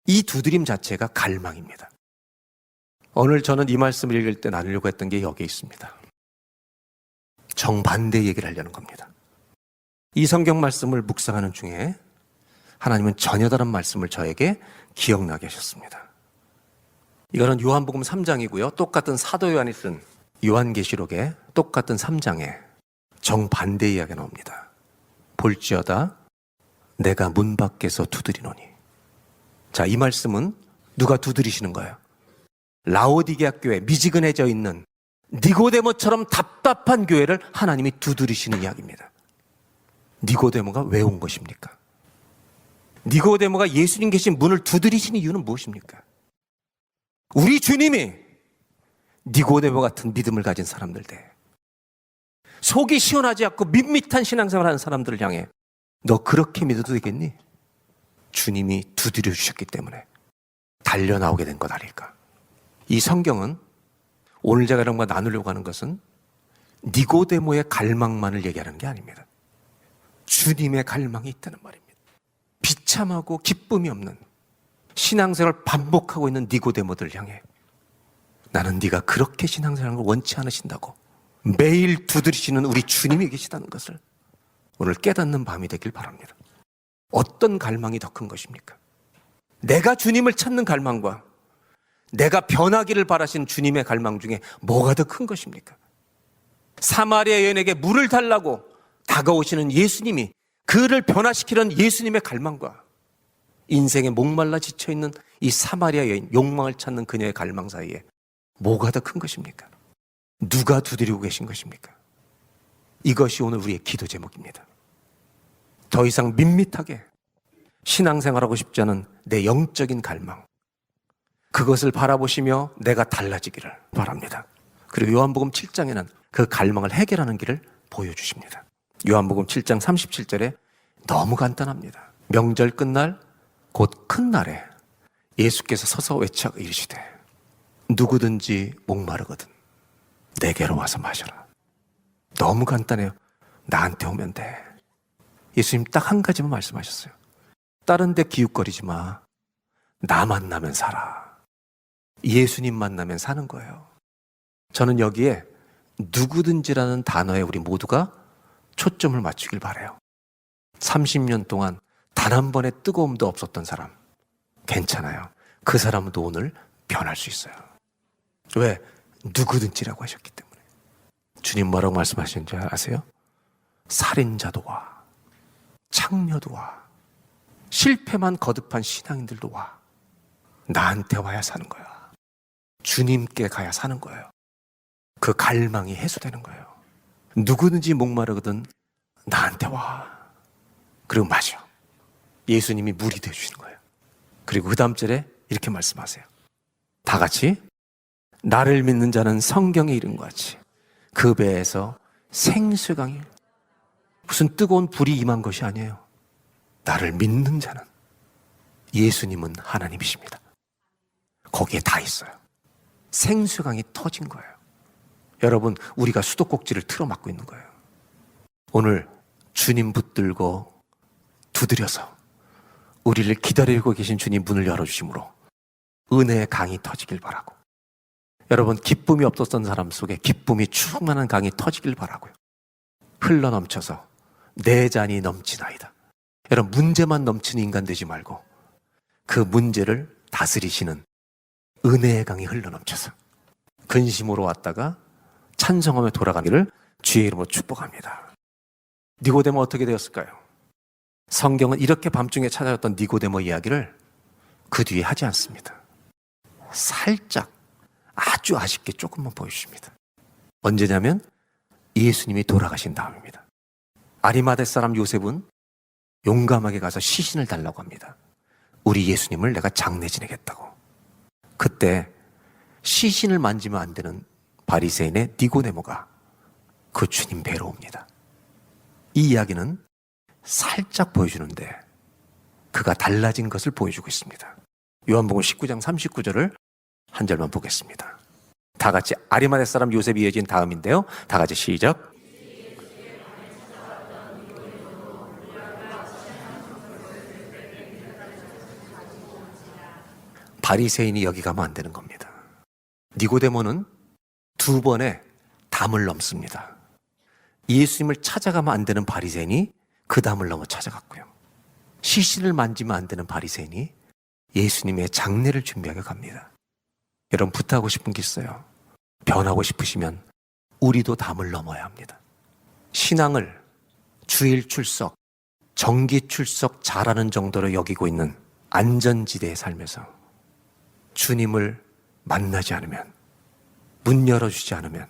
이 두드림 자체가 갈망입니다. 오늘 저는 이 말씀을 읽을 때 나누려고 했던 게 여기에 있습니다. 정반대 얘기를 하려는 겁니다. 이 성경 말씀을 묵상하는 중에 하나님은 전혀 다른 말씀을 저에게 기억나게 하셨습니다. 이거는 요한복음 3장이고요. 똑같은 사도 요한이 쓴 요한계시록의 똑같은 3장에 정반대 이야기가 나옵니다. 볼지어다 내가 문 밖에서 두드리노니. 자, 이 말씀은 누가 두드리시는 거예요? 라오디게아 교회, 미지근해져 있는 니고데모처럼 답답한 교회를 하나님이 두드리시는 이야기입니다. 니고데모가 왜 온 것입니까? 니고데모가 예수님 계신 문을 두드리시는 이유는 무엇입니까? 우리 주님이 니고데모 같은 믿음을 가진 사람들 대 속이 시원하지 않고 밋밋한 신앙생활 하는 사람들을 향해 너 그렇게 믿어도 되겠니? 주님이 두드려 주셨기 때문에 달려나오게 된 것 아닐까? 이 성경은 오늘 제가 여러분과 나누려고 하는 것은 니고데모의 갈망만을 얘기하는 게 아닙니다. 주님의 갈망이 있다는 말입니다. 비참하고 기쁨이 없는 신앙생활을 반복하고 있는 니고데모들을 향해 나는 네가 그렇게 신앙생활을 원치 않으신다고 매일 두드리시는 우리 주님이 계시다는 것을 오늘 깨닫는 밤이 되길 바랍니다. 어떤 갈망이 더 큰 것입니까? 내가 주님을 찾는 갈망과 내가 변하기를 바라신 주님의 갈망 중에 뭐가 더 큰 것입니까? 사마리아 여인에게 물을 달라고 다가오시는 예수님이 그를 변화시키려는 예수님의 갈망과 인생에 목말라 지쳐있는 이 사마리아 여인, 욕망을 찾는 그녀의 갈망 사이에 뭐가 더 큰 것입니까? 누가 두드리고 계신 것입니까? 이것이 오늘 우리의 기도 제목입니다. 더 이상 밋밋하게 신앙생활하고 싶지 않은 내 영적인 갈망, 그것을 바라보시며 내가 달라지기를 바랍니다. 그리고 요한복음 7장에는 그 갈망을 해결하는 길을 보여주십니다. 요한복음 7장 37절에 너무 간단합니다. 명절 끝날 곧 큰 날에 예수께서 서서 외쳐 이르시되 누구든지 목마르거든 내게로 와서 마셔라. 너무 간단해요. 나한테 오면 돼. 예수님 딱 한 가지만 말씀하셨어요. 다른 데 기웃거리지 마. 나 만나면 살아. 예수님 만나면 사는 거예요. 저는 여기에 누구든지라는 단어에 우리 모두가 초점을 맞추길 바라요. 30년 동안 단 한 번의 뜨거움도 없었던 사람 괜찮아요. 그 사람도 오늘 변할 수 있어요. 왜? 누구든지라고 하셨기 때문에. 주님 뭐라고 말씀하시는지 아세요? 살인자도 와, 창녀도 와, 실패만 거듭한 신앙인들도 와. 나한테 와야 사는 거야. 주님께 가야 사는 거예요. 그 갈망이 해소되는 거예요. 누구든지 목마르거든 나한테 와. 그리고 마셔. 예수님이 물이 되어주시는 거예요. 그리고 그 다음 절에 이렇게 말씀하세요. 다 같이 나를 믿는 자는 성경의 이름과 같이 그 배에서 생수강이, 무슨 뜨거운 불이 임한 것이 아니에요. 나를 믿는 자는, 예수님은 하나님이십니다. 거기에 다 있어요. 생수강이 터진 거예요. 여러분, 우리가 수도꼭지를 틀어막고 있는 거예요. 오늘 주님 붙들고 두드려서 우리를 기다리고 계신 주님 문을 열어주심으로 은혜의 강이 터지길 바라고, 여러분 기쁨이 없었던 사람 속에 기쁨이 충만한 강이 터지길 바라고요. 흘러넘쳐서 내 잔이 넘치나이다. 여러분 문제만 넘치는 인간 되지 말고 그 문제를 다스리시는 은혜의 강이 흘러넘쳐서 근심으로 왔다가 찬성하며 돌아가기를 주의 이름으로 축복합니다. 니고데모 어떻게 되었을까요? 성경은 이렇게 밤중에 찾아왔던 니고데모 이야기를 그 뒤에 하지 않습니다. 살짝 아주 아쉽게 조금만 보여주십니다. 언제냐면 예수님이 돌아가신 다음입니다. 아리마대 사람 요셉은 용감하게 가서 시신을 달라고 합니다. 우리 예수님을 내가 장례 지내겠다고. 그때 시신을 만지면 안 되는 바리새인의 니고데모가 그 주님 뵈러 옵니다. 이 이야기는 살짝 보여주는데 그가 달라진 것을 보여주고 있습니다. 요한복음 19장 39절을 한 절만 보겠습니다. 다 같이 아리마대 사람 요셉이 이어진 다음인데요. 다 같이 시작. 바리새인이 여기 가면 안 되는 겁니다. 니고데모는 2번의 담을 넘습니다. 예수님을 찾아가면 안 되는 바리새인이 그 담을 넘어 찾아갔고요. 시신을 만지면 안 되는 바리새인이 예수님의 장례를 준비하게 갑니다. 여러분 부탁하고 싶은 게 있어요. 변하고 싶으시면 우리도 담을 넘어야 합니다. 신앙을 주일 출석, 정기 출석 잘하는 정도로 여기고 있는 안전지대에 살면서 주님을 만나지 않으면, 문 열어주지 않으면,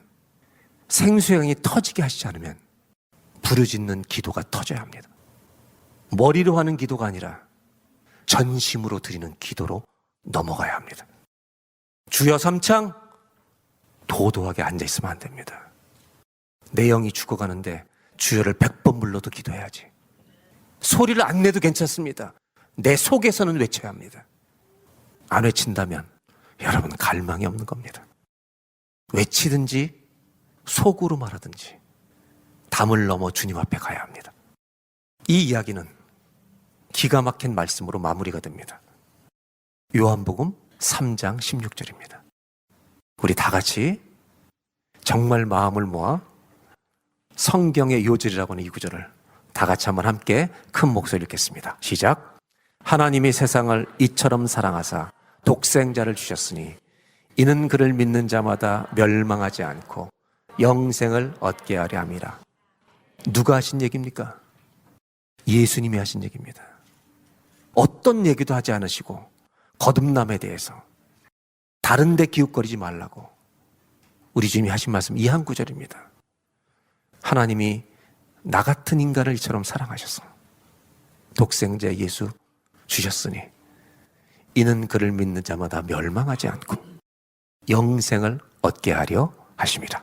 생수양이 터지게 하시지 않으면 부르짖는 기도가 터져야 합니다. 머리로 하는 기도가 아니라 전심으로 드리는 기도로 넘어가야 합니다. 주여 삼창 도도하게 앉아있으면 안 됩니다. 내 영이 죽어가는데 주여를 100번 불러도 기도해야지. 소리를 안 내도 괜찮습니다. 내 속에서는 외쳐야 합니다. 안 외친다면 여러분 갈망이 없는 겁니다. 외치든지 속으로 말하든지 담을 넘어 주님 앞에 가야 합니다. 이 이야기는 기가 막힌 말씀으로 마무리가 됩니다. 요한복음 3장 16절입니다. 우리 다 같이 정말 마음을 모아 성경의 요절이라고 하는 이 구절을 다 같이 한번 함께 큰 목소리로 읽겠습니다. 시작. 하나님이 세상을 이처럼 사랑하사 독생자를 주셨으니 이는 그를 믿는 자마다 멸망하지 않고 영생을 얻게 하려 함이라. 누가 하신 얘기입니까? 예수님이 하신 얘기입니다. 어떤 얘기도 하지 않으시고 거듭남에 대해서 다른 데 기웃거리지 말라고 우리 주님이 하신 말씀 이 한 구절입니다. 하나님이 나 같은 인간을 이처럼 사랑하셔서 독생자 예수 주셨으니 이는 그를 믿는 자마다 멸망하지 않고 영생을 얻게 하려 하심이라.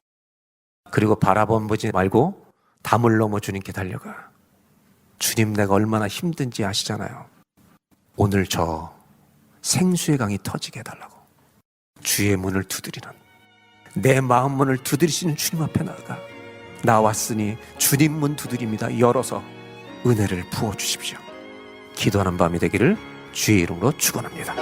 그리고 바라보지 말고 담을 넘어 주님께 달려가. 주님 내가 얼마나 힘든지 아시잖아요. 오늘 저 생수의 강이 터지게 해달라고 주의 문을 두드리는, 내 마음 문을 두드리시는 주님 앞에 나아가 나왔으니 주님 문 두드립니다. 열어서 은혜를 부어주십시오. 기도하는 밤이 되기를 주의 이름으로 축원합니다.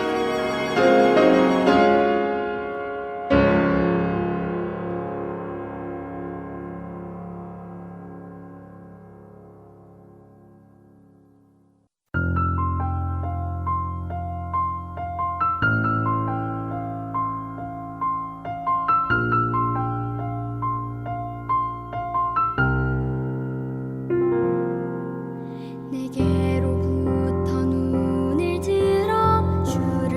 내게로부터 눈을 들어 주를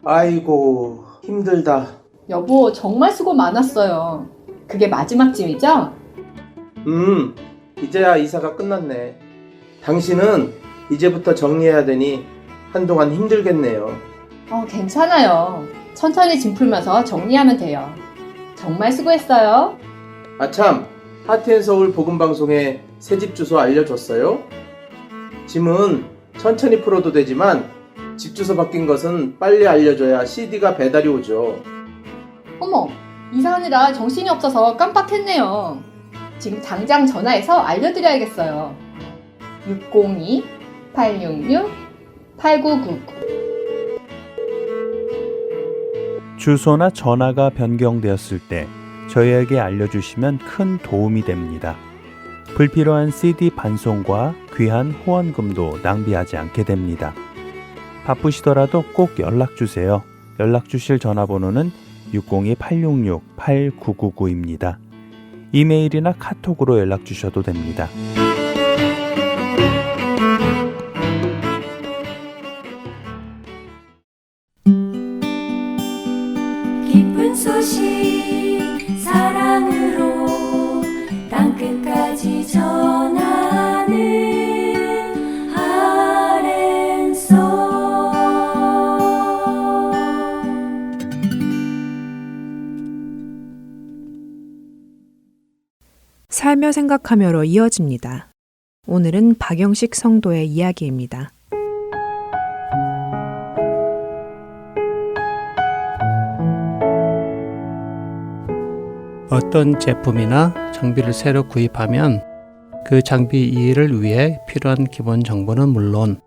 아이고, 힘들다. 여보, 정말 수고 많았어요. 그게 마지막 짐이죠? 이제야 이사가 끝났네. 당신은 이제부터 정리해야 되니 한동안 힘들겠네요. 괜찮아요. 천천히 짐 풀면서 정리하면 돼요. 정말 수고했어요. 아참, 하트앤서울 복음방송에 새집 주소 알려줬어요? 짐은 천천히 풀어도 되지만 집 주소 바뀐 것은 빨리 알려줘야 CD가 배달이 오죠. 어머, 이사하느라 정신이 없어서 깜빡했네요. 지금 당장 전화해서 알려드려야겠어요. 602-866-8999. 주소나 전화가 변경되었을 때 저희에게 알려주시면 큰 도움이 됩니다. 불필요한 CD 반송과 귀한 후원금도 낭비하지 않게 됩니다. 바쁘시더라도 꼭 연락주세요. 연락주실 전화번호는 602-866-8999입니다. 이메일이나 카톡으로 연락주셔도 됩니다. 기쁜 소식 사랑으로 땅끝까지 전하는 아랜소. 살며 생각하며로 이어집니다. 오늘은 박영식 성도의 이야기입니다. 어떤 제품이나 장비를 새로 구입하면 그 장비 이해를 위해 필요한 기본 정보는 물론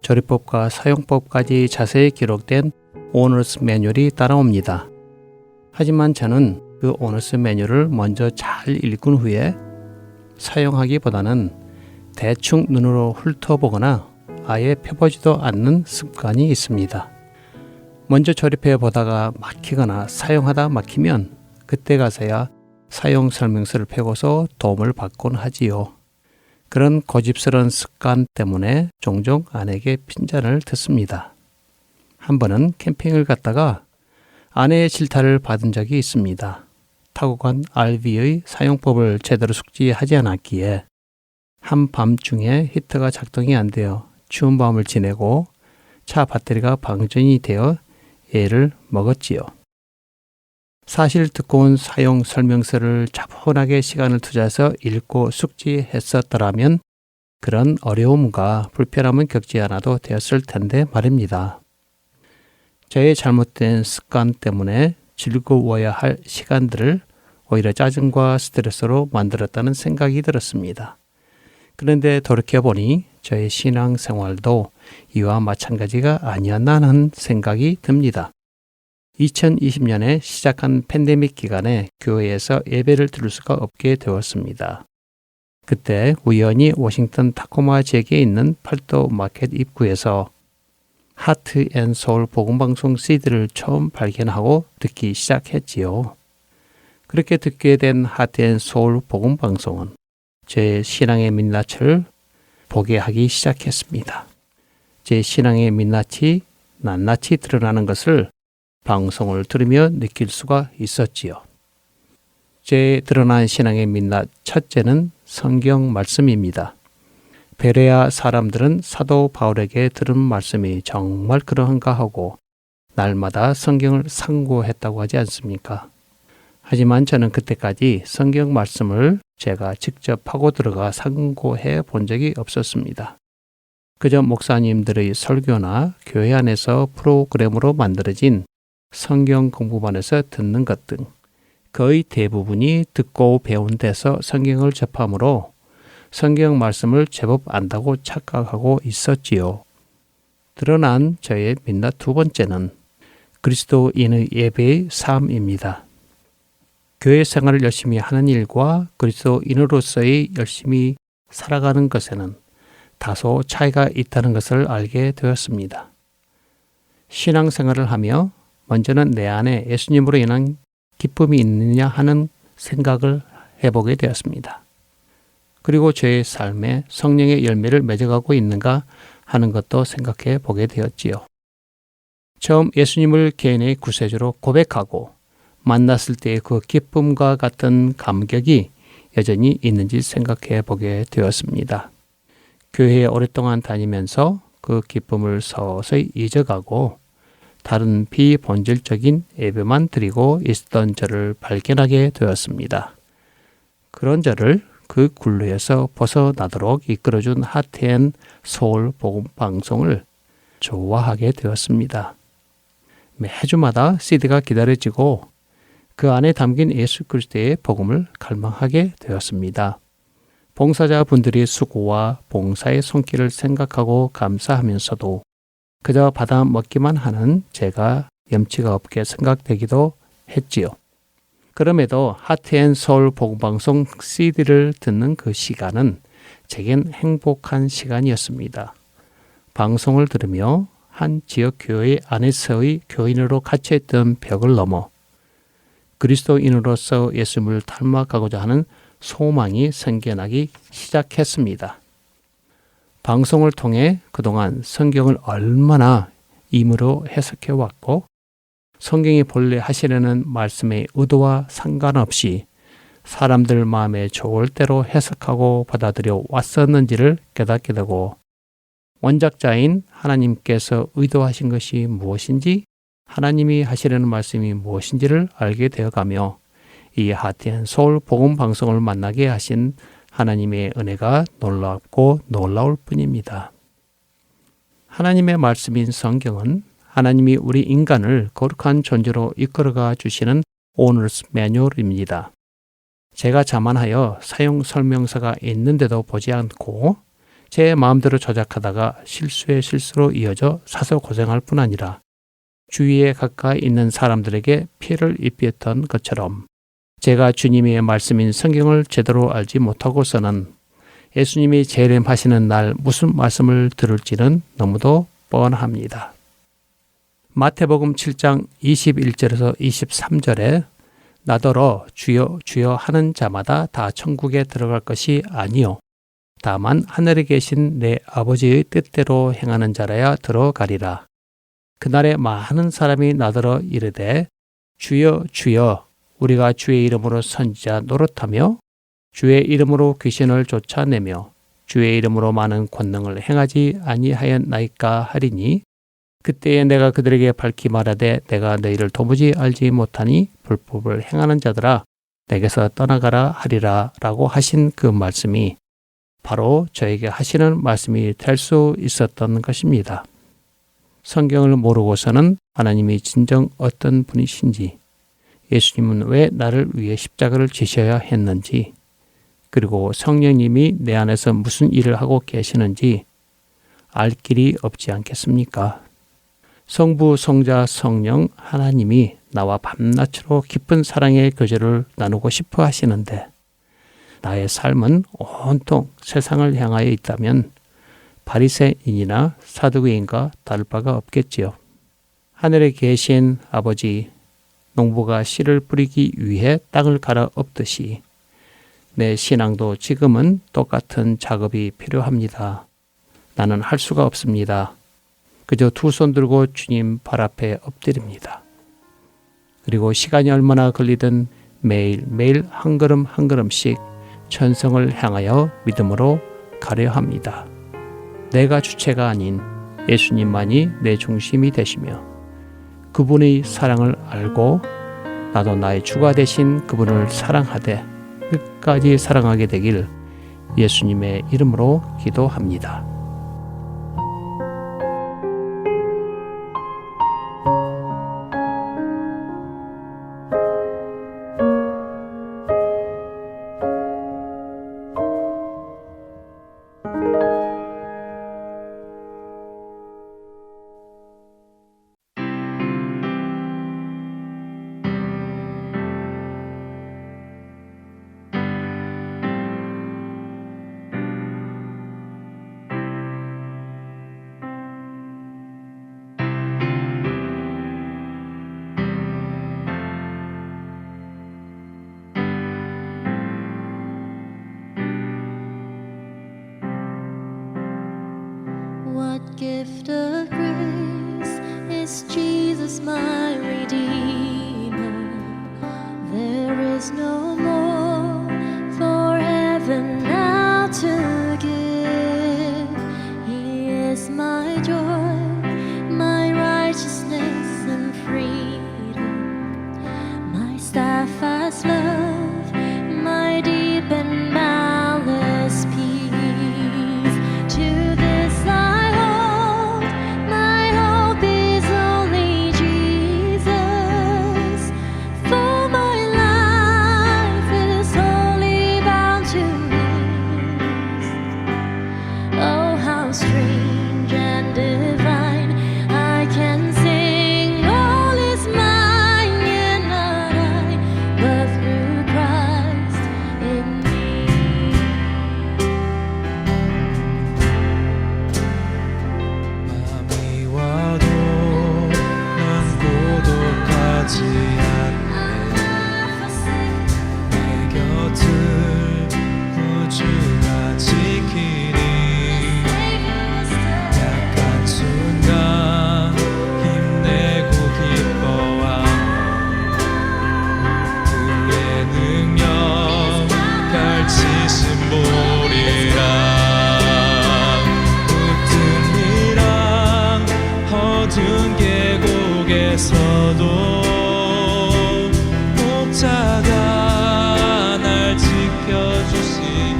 조리법과 사용법까지 자세히 기록된 오너스 매뉴얼이 따라옵니다. 하지만 저는 그 오너스 매뉴얼을 먼저 잘 읽은 후에 사용하기보다는 대충 눈으로 훑어보거나 아예 펴보지도 않는 습관이 있습니다. 먼저 조립해 보다가 막히거나 사용하다 막히면 그때 가서야 사용 설명서를 펴고서 도움을 받곤 하지요. 그런 고집스러운 습관 때문에 종종 아내에게 핀잔을 듣습니다. 한 번은 캠핑을 갔다가 아내의 질타를 받은 적이 있습니다. 타고 간 RV의 사용법을 제대로 숙지하지 않았기에 한밤중에 히터가 작동이 안 되어 추운 밤을 지내고 차 배터리가 방전이 되어 애를 먹었지요. 사실 듣고 온 사용 설명서를 차분하게 시간을 투자해서 읽고 숙지했었더라면 그런 어려움과 불편함은 겪지 않아도 되었을 텐데 말입니다. 저의 잘못된 습관 때문에 즐거워야 할 시간들을 오히려 짜증과 스트레스로 만들었다는 생각이 들었습니다. 그런데 돌이켜보니 저의 신앙생활도 이와 마찬가지가 아니었나 하는 생각이 듭니다. 2020년에 시작한 팬데믹 기간에 교회에서 예배를 들을 수가 없게 되었습니다. 그때 우연히 워싱턴 타코마 지역에 있는 팔도 마켓 입구에서 하트 앤 소울 복음방송 CD를 처음 발견하고 듣기 시작했지요. 그렇게 듣게 된 하트 앤 소울 복음방송은 제 신앙의 민낯을 보게 하기 시작했습니다. 제 신앙의 민낯이 낱낱이 드러나는 것을 방송을 들으며 느낄 수가 있었지요. 제 드러난 신앙의 민낯 첫째는 성경 말씀입니다. 베레아 사람들은 사도 바울에게 들은 말씀이 정말 그러한가 하고 날마다 성경을 상고했다고 하지 않습니까? 하지만 저는 그때까지 성경 말씀을 제가 직접 파고 들어가 상고해 본 적이 없었습니다. 그저 목사님들의 설교나 교회 안에서 프로그램으로 만들어진 성경 공부반에서 듣는 것 등 거의 대부분이 듣고 배운 데서 성경을 접함으로 성경 말씀을 제법 안다고 착각하고 있었지요. 드러난 저의 민낯 두 번째는 그리스도인의 예배의 삶입니다. 교회 생활을 열심히 하는 일과 그리스도인으로서의 열심히 살아가는 것에는 다소 차이가 있다는 것을 알게 되었습니다. 신앙생활을 하며 먼저는 내 안에 예수님으로 인한 기쁨이 있느냐 하는 생각을 해보게 되었습니다. 그리고 제 삶에 성령의 열매를 맺어가고 있는가 하는 것도 생각해 보게 되었지요. 처음 예수님을 개인의 구세주로 고백하고 만났을 때의 그 기쁨과 같은 감격이 여전히 있는지 생각해 보게 되었습니다. 교회에 오랫동안 다니면서 그 기쁨을 서서히 잊어가고 다른 비본질적인 예배만 드리고 있었던 저를 발견하게 되었습니다. 그런 저를 그 굴레에서 벗어나도록 이끌어준 하트앤 서울 복음 방송을 좋아하게 되었습니다. 매주마다 CD가 기다려지고 그 안에 담긴 예수 그리스도의 복음을 갈망하게 되었습니다. 봉사자분들의 수고와 봉사의 손길을 생각하고 감사하면서도 그저 받아 먹기만 하는 제가 염치가 없게 생각되기도 했지요. 그럼에도 하트앤서울 복음방송 CD를 듣는 그 시간은 제겐 행복한 시간이었습니다. 방송을 들으며 한 지역 교회 안에서의 교인으로 갇혀있던 벽을 넘어 그리스도인으로서 예수님을 닮아가고자 하는 소망이 생겨나기 시작했습니다. 방송을 통해 그동안 성경을 얼마나 임으로 해석해 왔고 성경이 본래 하시려는 말씀의 의도와 상관없이 사람들 마음에 좋을 대로 해석하고 받아들여 왔었는지를 깨닫게 되고 원작자인 하나님께서 의도하신 것이 무엇인지 하나님이 하시려는 말씀이 무엇인지를 알게 되어가며 이 하트앤서울 복음 방송을 만나게 하신 하나님의 은혜가 놀랍고 놀라울 뿐입니다. 하나님의 말씀인 성경은 하나님이 우리 인간을 거룩한 존재로 이끌어가 주시는 오너스 매뉴얼입니다. 제가 자만하여 사용 설명서가 있는데도 보지 않고 제 마음대로 조작하다가 실수에 실수로 이어져 사서 고생할 뿐 아니라 주위에 가까이 있는 사람들에게 피해를 입혔던 것처럼 제가 주님의 말씀인 성경을 제대로 알지 못하고서는 예수님이 재림하시는 날 무슨 말씀을 들을지는 너무도 뻔합니다. 마태복음 7장 21절에서 23절에 나더러 주여 주여 하는 자마다 다 천국에 들어갈 것이 아니요 다만 하늘에 계신 내 아버지의 뜻대로 행하는 자라야 들어가리라. 그날에 많은 사람이 나더러 이르되 주여 주여 우리가 주의 이름으로 선지자 노릇하며 주의 이름으로 귀신을 쫓아내며 주의 이름으로 많은 권능을 행하지 아니하였나이까 하리니 그때에 내가 그들에게 밝히 말하되 내가 너희를 도무지 알지 못하니 불법을 행하는 자들아 내게서 떠나가라 하리라 라고 하신 그 말씀이 바로 저에게 하시는 말씀이 될 수 있었던 것입니다. 성경을 모르고서는 하나님이 진정 어떤 분이신지 예수님은 왜 나를 위해 십자가를 지셔야 했는지 그리고 성령님이 내 안에서 무슨 일을 하고 계시는지 알 길이 없지 않겠습니까? 성부, 성자, 성령 하나님이 나와 밤낮으로 깊은 사랑의 교제를 나누고 싶어 하시는데 나의 삶은 온통 세상을 향하여 있다면 바리새인이나 사두개인과 다를 바가 없겠지요. 하늘에 계신 아버지, 농부가 씨를 뿌리기 위해 땅을 갈아엎듯이 내 신앙도 지금은 똑같은 작업이 필요합니다. 나는 할 수가 없습니다. 그저 두 손 들고 주님 발 앞에 엎드립니다. 그리고 시간이 얼마나 걸리든 매일매일 한 걸음 한 걸음씩 천성을 향하여 믿음으로 가려 합니다. 내가 주체가 아닌 예수님만이 내 중심이 되시며 그분의 사랑을 알고 나도 나의 주가 되신 그분을 사랑하되 끝까지 사랑하게 되길 예수님의 이름으로 기도합니다. gift of grace is Jesus my Redeemer. There is no more for heaven now to give. He is my joy, my righteousness and freedom, my steadfast love, my deep and boundless peace. To this I hold, my hope is only Jesus. For my life is wholly bound to His. Oh, how strange and divine! I can sing, all is mine, yet not I, but through Christ in me. 밤이 와도 난 고독하지 않네. 내 곁을 우주가 지키니 약한 순간 힘내고 기뻐하며 그의 능력 펼치신 보리라. 붙은 이랑 어두운 계곡에서도 목자가 날 지켜주시네.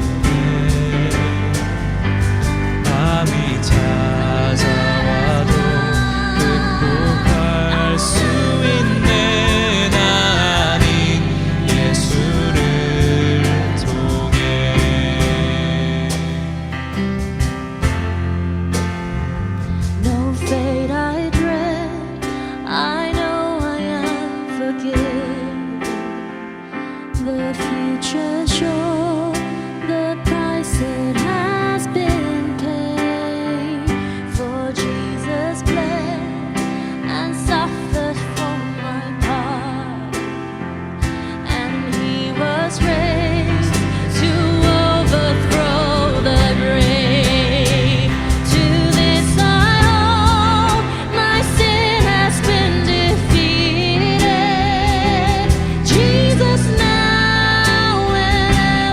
밤이 찾아와도 극복할 수 있네. 나는 예수를 통해. No fate I dread, I know I am forgiven. The future sure, the price it has been paid. For Jesus bled and suffered for my part, and He was raised to overthrow the grave. To this I hold, my sin has been defeated. Jesus now and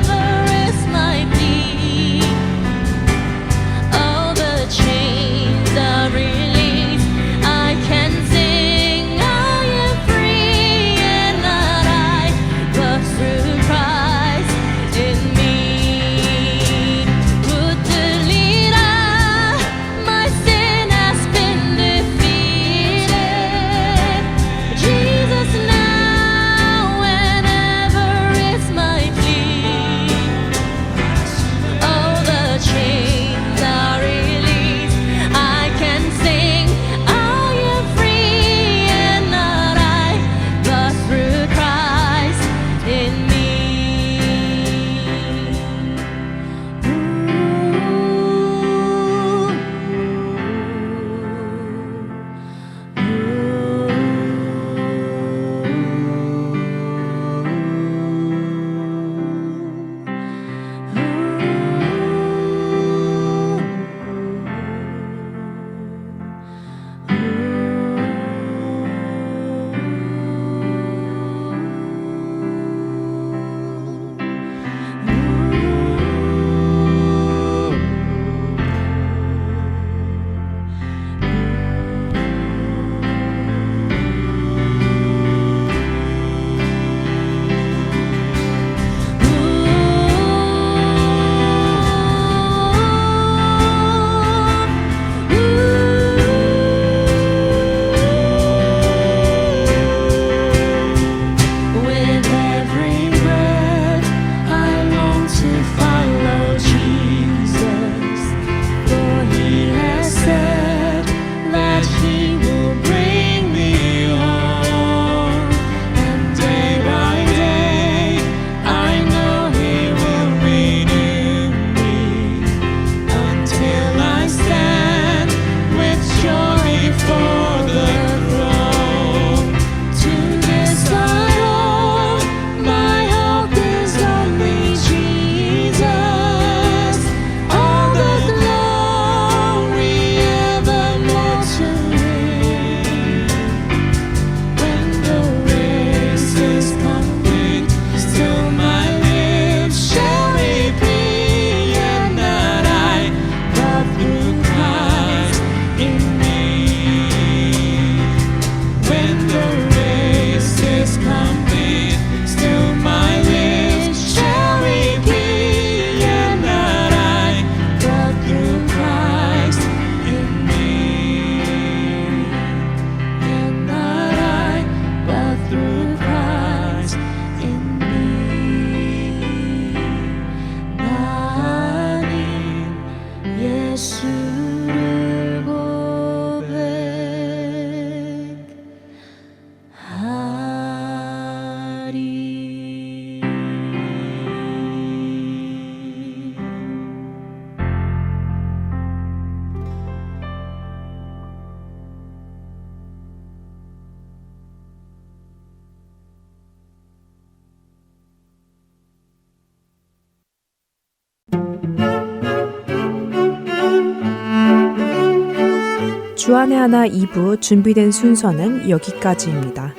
주안의 하나 2부 준비된 순서는 여기까지입니다.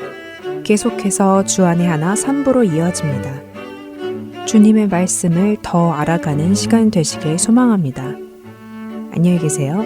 계속해서 주안의 하나 3부로 이어집니다. 주님의 말씀을 더 알아가는 시간 되시길 소망합니다. 안녕히 계세요.